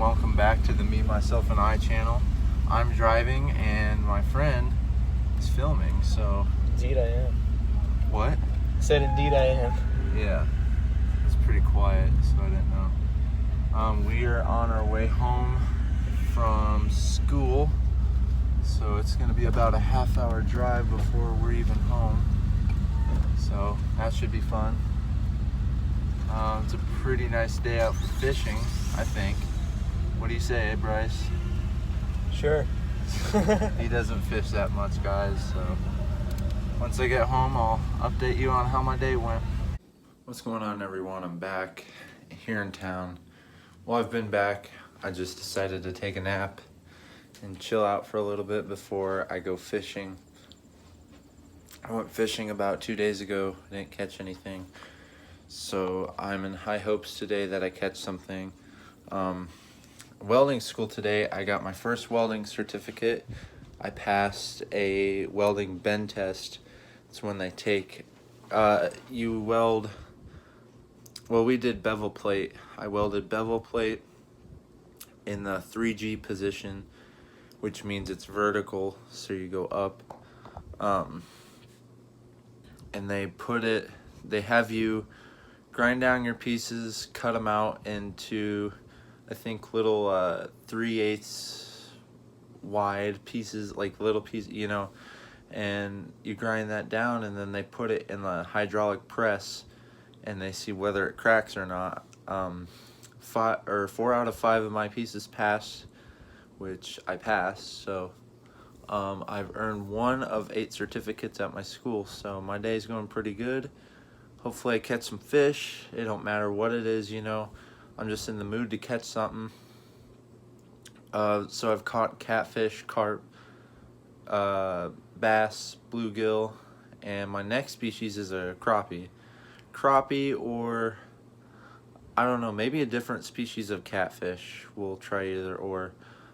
and welcome back to the Me, Myself, and I channel. I'm driving and my friend is filming, so... Indeed I am. What? I said indeed I am. Yeah, it's pretty quiet, so I didn't know. We are on our way home from school, so it's going to be about a half-hour drive before we're even home, so that should be fun. It's a pretty nice day out for fishing, I think. What do you say, Bryce? Sure. He doesn't fish that much, guys, so once I get home, I'll update you on how my day went. What's going on, everyone? I'm back here in town. Well, I've been back. I just decided to take a nap and chill out for a little bit before I go fishing. I went fishing about 2 days ago. I didn't catch anything. So I'm in high hopes today that I catch something. Welding school today, I got my first welding certificate. I passed a welding bend test. It's when they take, you weld, well, we did bevel plate. I welded bevel plate in the 3G position, which means it's vertical, so you go up. And they have you grind down your pieces, cut them out into, I think, little 3/8 wide pieces, like little pieces, you know, and you grind that down, and then they put it in the hydraulic press, and they see whether it cracks or not. 4 out of 5 of my pieces passed, which I passed, so I've earned 1 of 8 certificates at my school, so my day's going pretty good. Hopefully I catch some fish. It don't matter what it is, you know. I'm just in the mood to catch something. So I've caught catfish, carp, bass, bluegill, and my next species is a crappie. Crappie, or I don't know, maybe a different species of catfish. We'll try either or.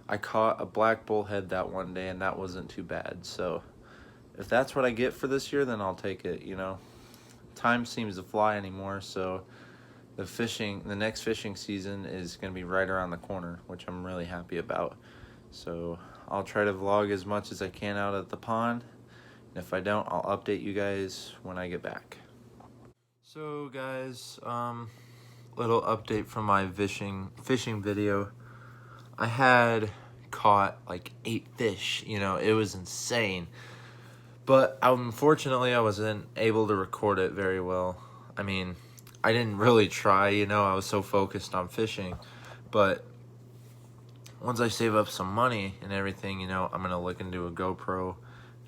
I caught a black bullhead that one day, and that wasn't too bad. So if that's what I get for this year, then I'll take it, you know. Time seems to fly anymore, so the next fishing season is going to be right around the corner, which I'm really happy about. So I'll try to vlog as much as I can out at the pond, and if I don't, I'll update you guys when I get back. So guys, little update from my fishing video. I had caught like 8 fish, you know, it was insane. But unfortunately, I wasn't able to record it very well. I mean, I didn't really try, you know, I was so focused on fishing. But once I save up some money and everything, you know, I'm going to look into a GoPro,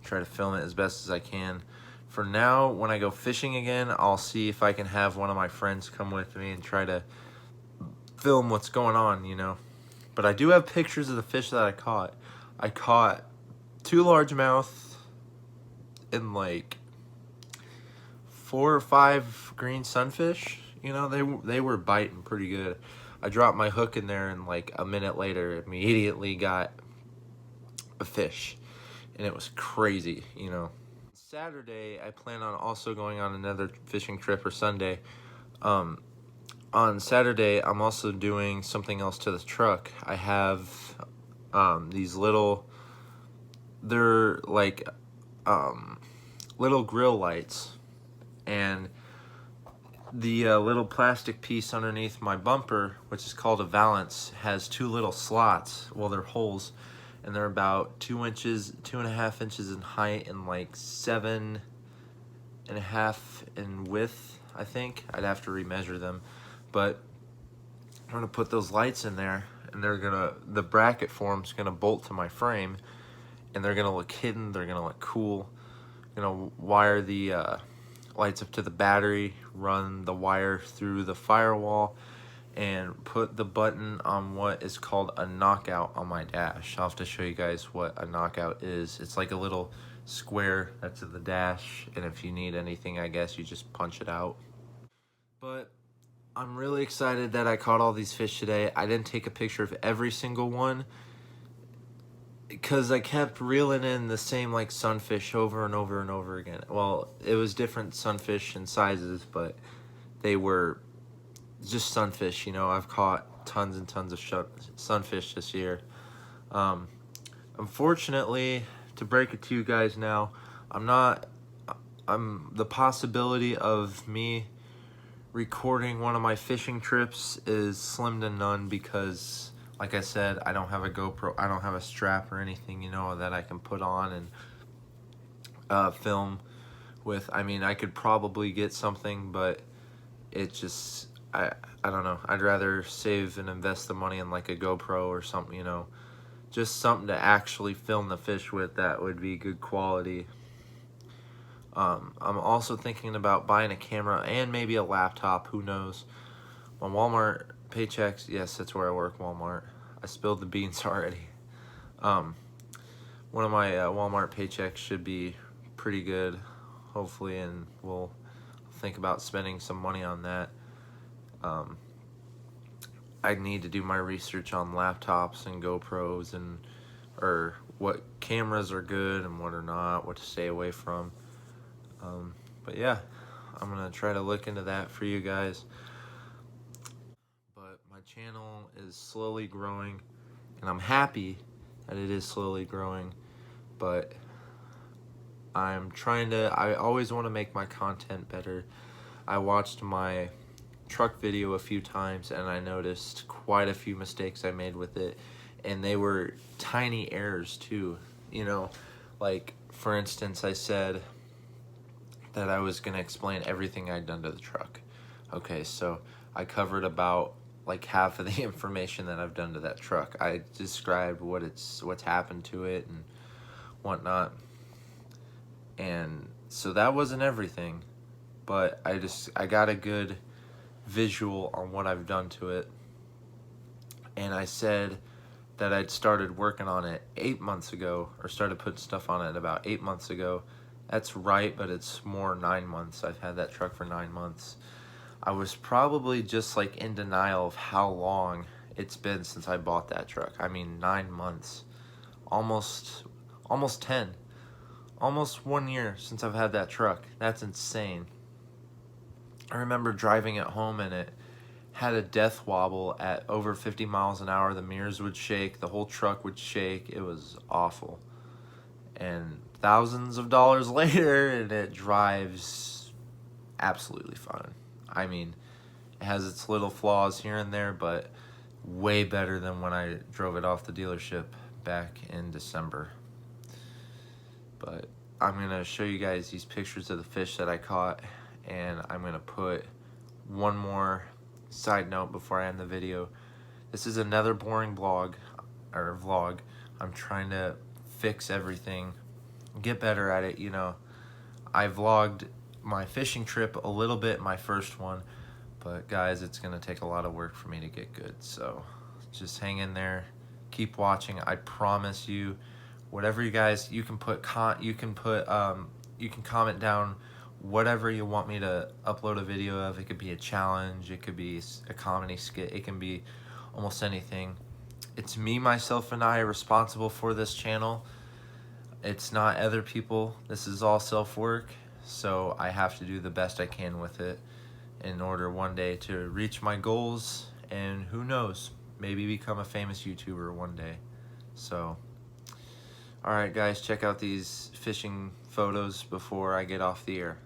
try to film it as best as I can. For now, when I go fishing again, I'll see if I can have one of my friends come with me and try to film what's going on, you know. But I do have pictures of the fish that I caught. I caught 2 largemouth and like 4 or 5 green sunfish. You know, they were biting pretty good. I dropped my hook in there, and like a minute later, immediately got a fish, and it was crazy, you know. Saturday, I plan on also going on another fishing trip, or Sunday. On Saturday, I'm also doing something else to the truck. I have these little, they're like little grill lights, and the little plastic piece underneath my bumper, which is called a valance, has 2 little slots. Well, they're holes, and they're about 2.5 inches in height, and like 7.5 in width, I think. I'd have to remeasure them, but I'm gonna put those lights in there, and the bracket form's gonna bolt to my frame, and they're gonna look hidden, they're gonna look cool. Gonna wire the lights up to the battery, run the wire through the firewall, and put the button on what is called a knockout on my dash. I'll have to show you guys what a knockout is. It's like a little square that's in the dash, and if you need anything, I guess you just punch it out. But I'm really excited that I caught all these fish today. I didn't take a picture of every single one, because I kept reeling in the same like sunfish over and over and over again. Well, it was different sunfish and sizes, but they were just sunfish, you know. I've caught tons and tons of sunfish this year. Unfortunately, to break it to you guys now, I'm the possibility of me recording one of my fishing trips is slim to none because, like I said, I don't have a GoPro, I don't have a strap or anything, you know, that I can put on and film with. I mean, I could probably get something, but it just, I don't know. I'd rather save and invest the money in like a GoPro or something, you know, just something to actually film the fish with that would be good quality. I'm also thinking about buying a camera and maybe a laptop, who knows. My Walmart paychecks, yes, that's where I work, Walmart. I spilled the beans already. One of my Walmart paychecks should be pretty good, hopefully, and we'll think about spending some money on that. I need to do my research on laptops and GoPros and or what cameras are good and what are not, what to stay away from. But yeah, I'm gonna try to look into that for you guys. But my channel is slowly growing, and I'm happy that it is slowly growing, but I always want to make my content better. I watched my truck video a few times and I noticed quite a few mistakes I made with it, and they were tiny errors too, you know, like for instance, I said that I was gonna explain everything I'd done to the truck. Okay, so I covered about like half of the information that I've done to that truck. I described what's happened to it and whatnot, and so that wasn't everything, but I got a good visual on what I've done to it, and I said that I'd started working on it 8 months ago, or started putting stuff on it about 8 months ago. That's right, but it's more 9 months. I've had that truck for 9 months. I was probably just like in denial of how long it's been since I bought that truck. I mean, 9 months, almost 10, almost 1 year since I've had that truck. That's insane. I remember driving it home and it had a death wobble at over 50 miles an hour. The mirrors would shake, the whole truck would shake. It was awful. And thousands of dollars later, and it drives absolutely fine. I mean, it has its little flaws here and there, but way better than when I drove it off the dealership back in December. But I'm going to show you guys these pictures of the fish that I caught, and I'm going to put one more side note before I end the video. This is another boring vlog. I'm trying to fix everything, get better at it, you know. I vlogged my fishing trip a little bit, my first one, but guys, it's gonna take a lot of work for me to get good, so just hang in there, keep watching. I promise you, whatever you guys, you can comment down whatever you want me to upload a video of. It could be a challenge, it could be a comedy skit, it can be almost anything. It's me, myself, and I are responsible for this channel. It's not other people. This is all self-work, so I have to do the best I can with it in order one day to reach my goals, and who knows, maybe become a famous YouTuber one day. So, alright guys, check out these fishing photos before I get off the air.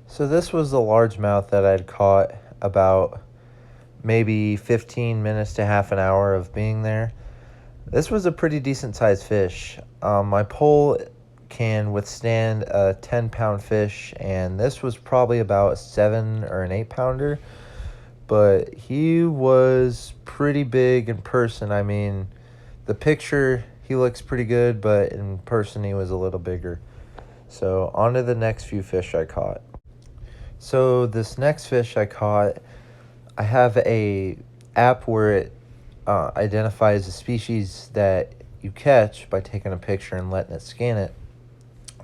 So this was the largemouth that I'd caught about maybe 15 minutes to half an hour of being there. This was a pretty decent sized fish. My pole can withstand a 10-pound fish, and this was probably about a 7 or an 8-pounder, but he was pretty big in person. I mean, the picture, he looks pretty good, but in person he was a little bigger. So on to the next few fish I caught. So this next fish I caught, I have a app where it identifies the species that you catch by taking a picture and letting it scan it.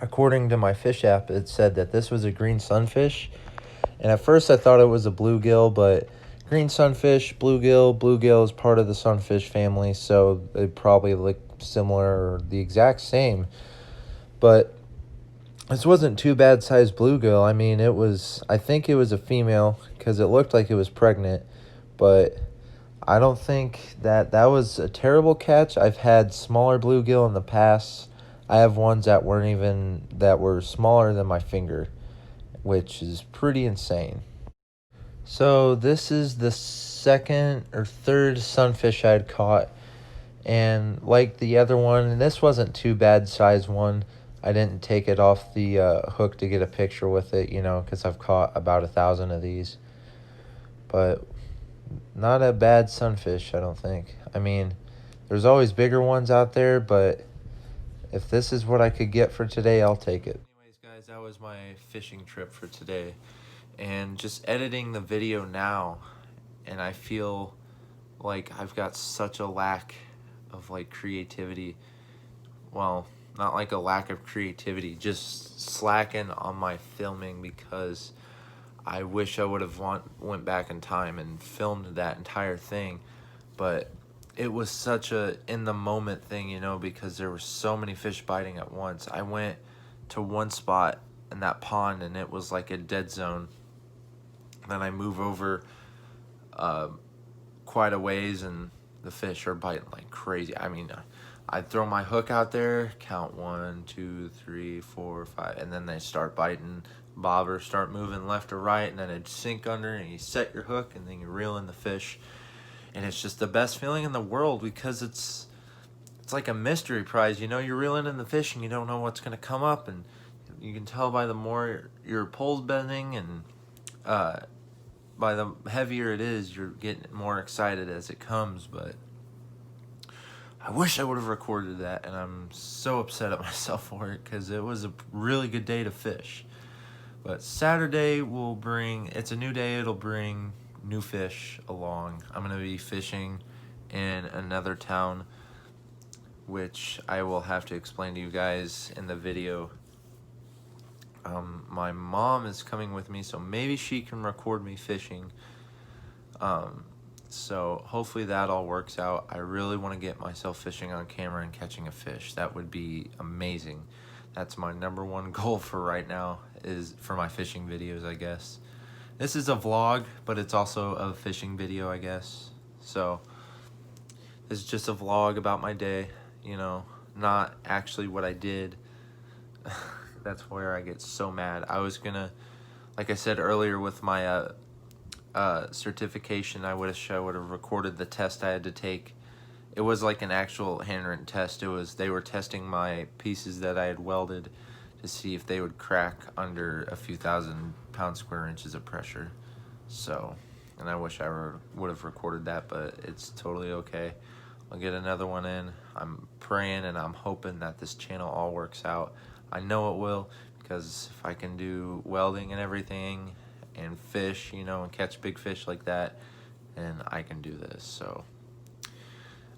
According to my fish app, it said that this was a green sunfish, and at first I thought it was a bluegill, but green sunfish, bluegill is part of the sunfish family, so they probably look similar or the exact same. But this wasn't too bad sized bluegill. I mean, I think it was a female because it looked like it was pregnant, but I don't think that was a terrible catch. I've had smaller bluegill in the past. I have ones that were smaller than my finger, which is pretty insane. So this is the second or third sunfish I had caught, and like the other one, and this wasn't too bad size one. I didn't take it off the hook to get a picture with it, because I've caught about 1,000 of these. But not a bad sunfish, I don't think. I mean, there's always bigger ones out there, but if this is what I could get for today, I'll take it. Anyways, guys, that was my fishing trip for today. And just editing the video now, and I feel like I've got such a lack of like creativity. Well, not like a lack of creativity, just slacking on my filming, because I wish I would have went back in time and filmed that entire thing, but it was such a in the moment thing, because there were so many fish biting at once. I went to one spot in that pond and it was like a dead zone. Then I move over quite a ways and the fish are biting like crazy. I mean, I throw my hook out there, count 1, 2, 3, 4, 5, and then they start biting. Bobbers start moving left or right, and then it sink under, and you set your hook, and then you reel in the fish, and it's just the best feeling in the world, because it's like a mystery prize. You're reeling in the fish, and you don't know what's gonna come up, and you can tell by the more your pole's bending, and by the heavier it is, you're getting more excited as it comes. But I wish I would have recorded that, and I'm so upset at myself for it, because it was a really good day to fish. But Saturday it's a new day, it'll bring new fish along. I'm going to be fishing in another town, which I will have to explain to you guys in the video. My mom is coming with me, so maybe she can record me fishing. So hopefully that all works out. I really want to get myself fishing on camera and catching a fish. That would be amazing. That's my #1 goal for right now, is for my fishing videos, I guess. This is a vlog, but it's also a fishing video, I guess. So this is just a vlog about my day, not actually what I did. That's where I get so mad. I was gonna, like I said earlier with my certification, I wish I would have recorded the test I had to take. It was like an actual handwritten test. They were testing my pieces that I had welded to see if they would crack under a few thousand square inches of pressure. So, and I wish I would have recorded that, but it's totally okay. I'll get another one in. I'm praying and I'm hoping that this channel all works out. I know it will, because if I can do welding and everything and fish, and catch big fish like that, then I can do this. So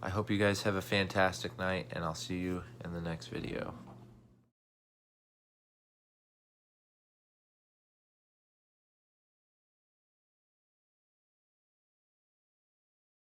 I hope you guys have a fantastic night, and I'll see you in the next video.